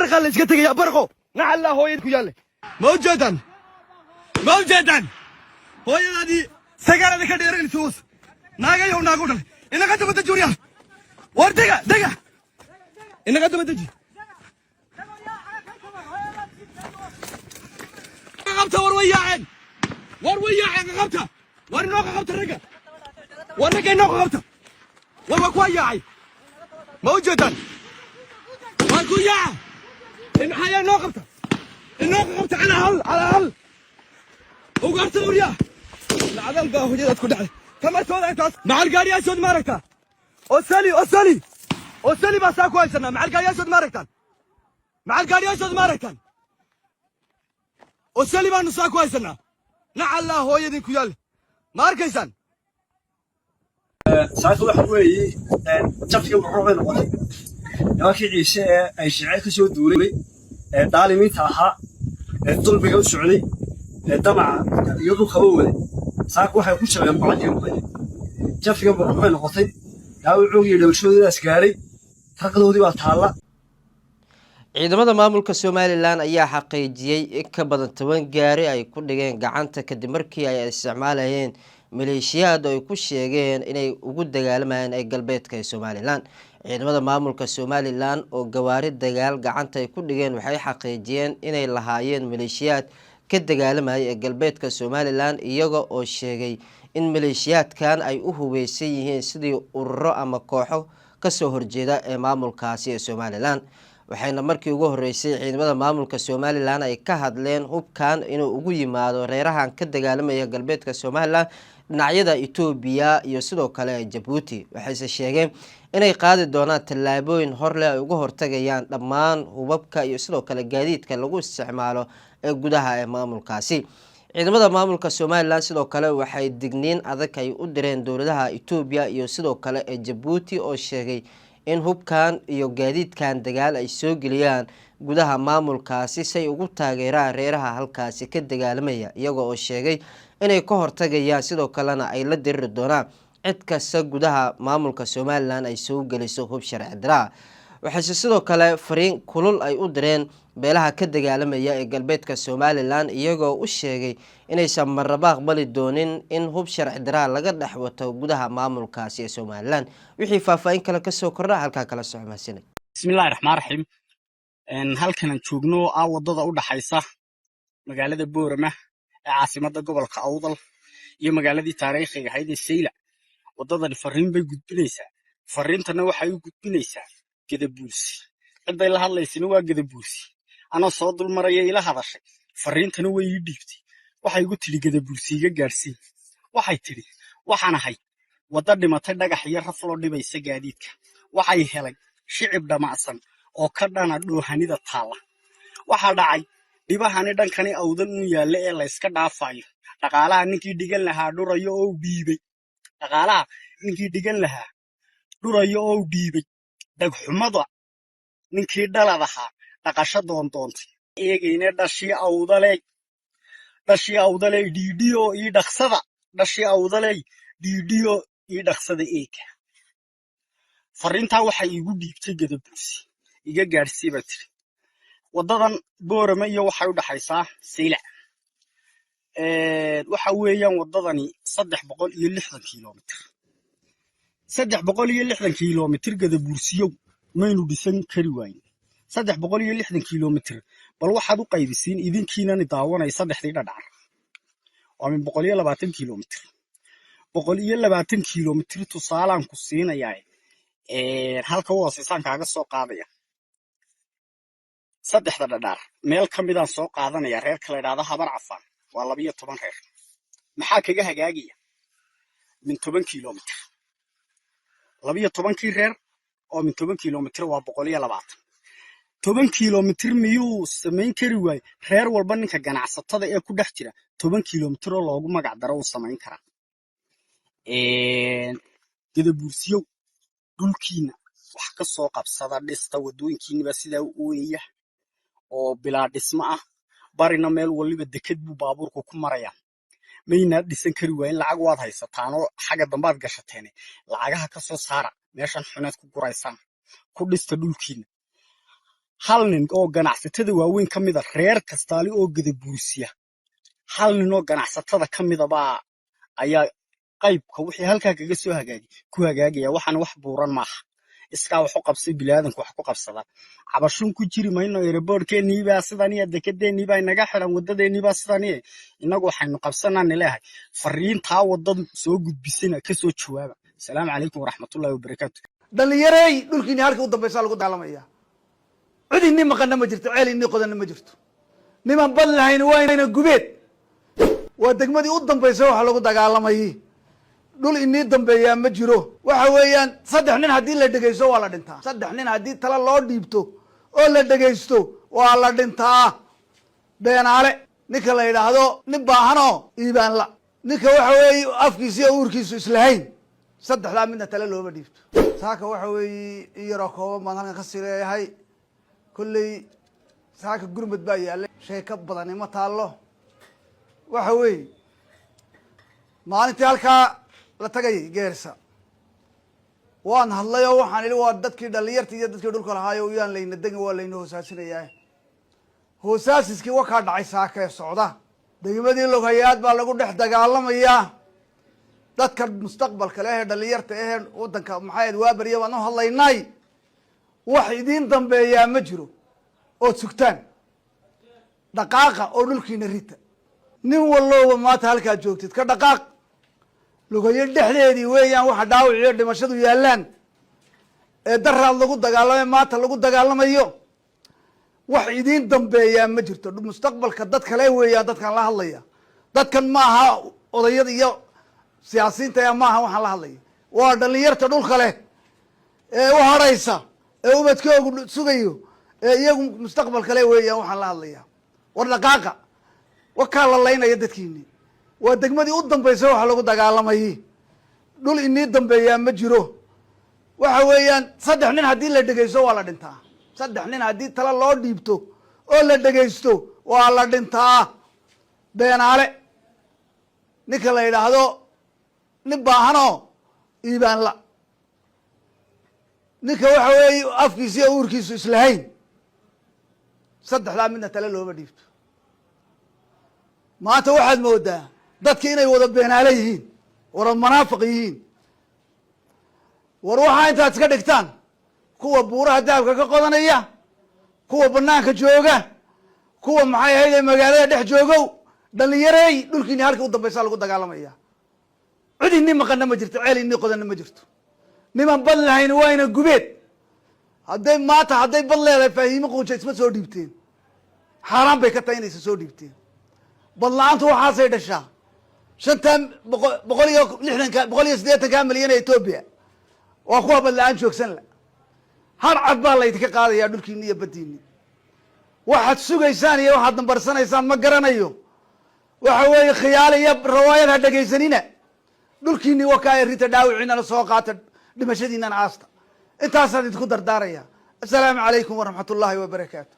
خلي اسكتك يا برقو نعلا هو يدك يلا موجودا هو يدي سجارة ذيك ديرين سوس ناقة يوم ناقودل إنك أنت بتجوريا دقة إنك أنت بتجي غبتة وروياعين غبتة ورنوك غبتة الرجال ورنك إنك غبتة وكوياعي موجودا وكوياع إن حياة نوقفته على هل وقفت وريا العدم قاهو جدت كل عليه كما تقول أنت مع القاري أسود ماركتا أسالي بس أكو إنسان مع القاري أسود ماركتا أسالي ما نص أكو إنسان نعلا هو يدين كيال ماركيسان saaka waxa weeye jafka wuxuu noqday nimankii ciise ay shicay ka soo duulay daalimiinta ahaa dulbiga u socday damaca iyo dhulka u waday saaka waxay ku jabeen bacdi muqay jafka wuxuu noqday daawucuu iyo dhabashooda asgaaray raqadoodii baa taala ciidamada maamulka Somaliland ayaa xaqiijiyay in ka badan 10 gaari ay ku dhigeen gacanta kadib markii ay isticmaalayeen maleeshiyada ay ku sheegeen inay ugu dagaalamayeen ay galbeedka Somaliland ciidamada maamulka Somaliland oo gawaari dagaal gacanta ay ku dhigeen waxay xaqiijiyeen inay lahaayeen maleeshiyad ka dagaalamay ee galbeedka Somaliland iyaga oo sheegay in maleeshiyadkan ay u hubeysan yihiin sidii ururo ama kooxo ka soo horjeeda ee maamulkaasi ee Somaliland waxayna markii ugu horeysay ciidamada maamulka Somaliland ay ka hadleen hubkan inuu ugu yimaado reerahan ka dagaalamaya galbeedka Somaliland dhinacyada Ethiopia iyo sidoo kale Djibouti waxay sheegeen inay qaadi doonaan tallaabooyin horle ay uga hortagayaan dhammaan hubabka iyo sidoo kale gaadiidka lagu isticmaalo ee gudaha ee maamulkaasi ciidamada maamulka Somaliland sidoo kale waxay digniin adag ay u direen dowladaha Ethiopia iyo sidoo kale Djibouti oo sheegay in hubkan iyo gaadiidkan dagaal ay soo geliyaan gudaha maamulkaasi say ugu taageeraan reeraha halkaasi ka dagaalamaya iyaga oo sheegay inay ka hortagayaan sidoo kalena ay la diriri doonaan cid kasta gudaha maamulka Somaliland ay soo geliso hub sharci darro waxay sidoo kale fariin kulul ay u direen beelaha ka dagaalamaya ee galbeedka Somaliland iyaga oo u sheegay inaysan marnaba aqbali doonin in hub sharci darro laga dhaxwato gudaha maamulkaasi ee Somaliland wixii faahfaahin kale ka soo kordha halka kala socodsiinay bismillaahir rahmaanir rahiim halkan aan joogno wadada u dhaxaysa magaalada Boorama ee caasimadda gobolka Awdal iyo magaaladii taariikhiga ahayd ee Seyla wadadan fariin bay gudbinaysaa fariintana waxay u gudbinaysaa Gadabuursi ciday la hadlaysina waa Gadabuursi ana soo dul maraya ila hadashay fariintana way ii dhiibtay waxay igu tiri Gadabuursi iga gaarsiin waxay tiri waxaan ahay wada dhimatay dhagax iyo raf loo dhibaysa gaadiidka waxay helay shicib dhamacsan oo ka dhana dhoohanida taala waxa dhacay dhibahani dhankani awdan u yaale ee la iska dhaafayo dhaqaalaha ninkii dhigan lahaa dhurayo oo dhiibay dhaqaalaha ninkii dhigan lahaa dhurayo oo dhiibay dhagxumada ninkii dhaladaha dhaqasho doontay eegayna dhashii awdalay dhiidiyo ii dhaqsada dhashii awdalay dhiidiyo ii dhaqsada eega fariinta waxay igu dhiibtay Gadabuursi iga gaarsiin baa tiri wadadan Boorama iyo waxay u dhaxaysaa Seyla waxa weeyaan wadadani 360 kiiloomitir 360 kiiloomitir Gadabuursiyo maynu dhisan kari wayn 360 kiiloomitir bal waxaad u qaybisiin idinkiina daawanay saddexdii dhadhac waa 120 kiiloomitir 120 kiiloomitir tusaalaan ku siinayaa halka hooseysan kaaga soo qaadaya saddexda dhadhac meel kamid ah soo qaadanaya reer kale ilaada habar cafan waa 12 reer maxaa kaga hagaagaya min 10 kiiloomitir 12 reer oo min 10 kiiloomitir waa 120 10 kiiloomitir miyuu samayn kari waay reer walba ninka ganacsatada ee ku dhex jira 10 kiiloomitir oo loogu magac daro uu samayn kara Gadabuursiyo dhulkiina wax ka soo qabsada dhista wadooyinkiina sida uu weeyaa oo bilaa dhismo ah barina meel waliba dekad buu baabuurku ku maraya mayna dhisan kari wayn lacag waad haysataan oo xaga dambaad gashateen lacagaha ka soo saara meeshan xuneed ku guraysan ku dhista dhulkiina hal nin oo ganacsatada waaweyn ka mid a reer kastaali oo gadabuursiya hal nin oo ganacsatada ka mid a baa ayaa qaybka wixii halkaa kaga soo ku hagaagaya waxaan wax buuran maaha iskaa wax u qabsay bilaadanku wax ku qabsada cabashuun ku jiri mayno airportkeenii baa sidan iyo dekedeenii baa inaga xiran wadadeenii baa sidan iyo inagu waxaynu qabsanaan leeyahay fariintaa wadada soo gudbisana ka soo jawaaba asalaamu calaykum waraxmatullaahi wabarakaatu dhalinyarey dhulkiini halka u dambaysa lagu dagaalamaya cid inni maqana ma jirto ceel inni qodanna ma jirto niman bad lahayn waayna gubeed waa degmadii u dambaysa waxa lagu dagaalamayay dhul inii dambeeyaa ma jiro waxa weeyaan 3 nin haddii la dhegeysto waa la dhintaa 3 nin haddii tala loo dhiibto oo la dhegeysto waa la dhintaa beenaale ninka la yidhaahdo nin baahanoo iibaan la ninka waxa weeye afkiisa iyo uurkiisu islahayn 3daa midna tala looma dhiibto saaka waxa weeye iyaroo kooban baan halkan ka sileeyahay kolley saaka gurmad baa yaallay shay ka badani ma taallo waxa weeye maalintii halkaa la tagayay geerisa waan hadlay oo waxaan idhi waa dadkii dhalinyartii iyo dadkii dhulka lahaayo yaan layna degin waa layna hoosaasinayaa hoosaasiskii wakaa dhacay saakee socda degmadii loghayaad baa lagu dhex dagaalamayaa dadka mustaqbalka leh ee dhalinyarta ahee waddanka maxay waa beriya baan u hadlaynay wax idiin dambeeyaa ma jiro ood sugtaan dhaqaaqa oo dhulkiina rita nin walloba maanta halkaad joogtid ka dhaqaaq lugayo dhexdeedii weeyaan waxa dhaawac iyo dhimashadu yaallaan ee daraad lagu dagaalamay maanta lagu dagaalamayo wax idiin dambeeyaa ma jirto mustaqbalka dad kale weeyaan dadkan la hadlaya dadkan ma aha odayada iyo siyaasiyiinta ma aha waxaan la hadlaya waa dhalinyarta dhulka leh ee u haraysa ee ubadkoogu sugayo ee iyagu mustaqbal kale weeyaan waxaan la hadlaya war dhaqaaqa wakaa la laynaya dadkiini waa degmadii u dambaysa waxa lagu dagaalamayay dhul inii dambeeyaa ma jiro waxa weeyaan 3 nin haddii la dhegeysto waa la dhintaa 3 nin haddii tala loo dhiibto oo la dhegeysto waa la dhintaa beenaale ninka la yidhaahdo nin baahanoo iibaan la ninka waxa weeye afkiisa iyo uurkiisu islahayn 3daa midna tala looma dhiibto maanta waxaad moodaa dadki inay wada beenaale yihiin wada munaafiq yihiin war waxaa intaad iska dhigtaan kuwa buuraha dahabka ka qodanaya kuwa banaanka jooga kuwa maxay ahayd ee magaalada dhex joogow dhalinyarey dhulkiini halka u dambaysa lagu dagaalamaya cid inni maqana ma jirto ceel inni qodanna ma jirto niman bad lahayn waayna gubeed hadday maanta hadday bad leedahay faahiimo quuja isma soo dhiibteen xaaraan bay ka tahay inaysa soo dhiibteen bad la-aantu waxaasay dhashaa 160 milyan ee Ethiopia waa kuwa bad la-aan joogsan la har cad baa laydinka qaadayaa dhulkiini iyo badiini waxaad sugaysaan iyo waxaad nambarsanaysaan ma garanayo waxa weeye khiyaali iyo rawaayad ha dhegaysanina dhulkiini wakaa rita dhaawiciinana soo qaata dhimashadiinana aasta intaasaan idinku dardaaraya assalaamu calaykum waraxmatullaahi wabarakaatu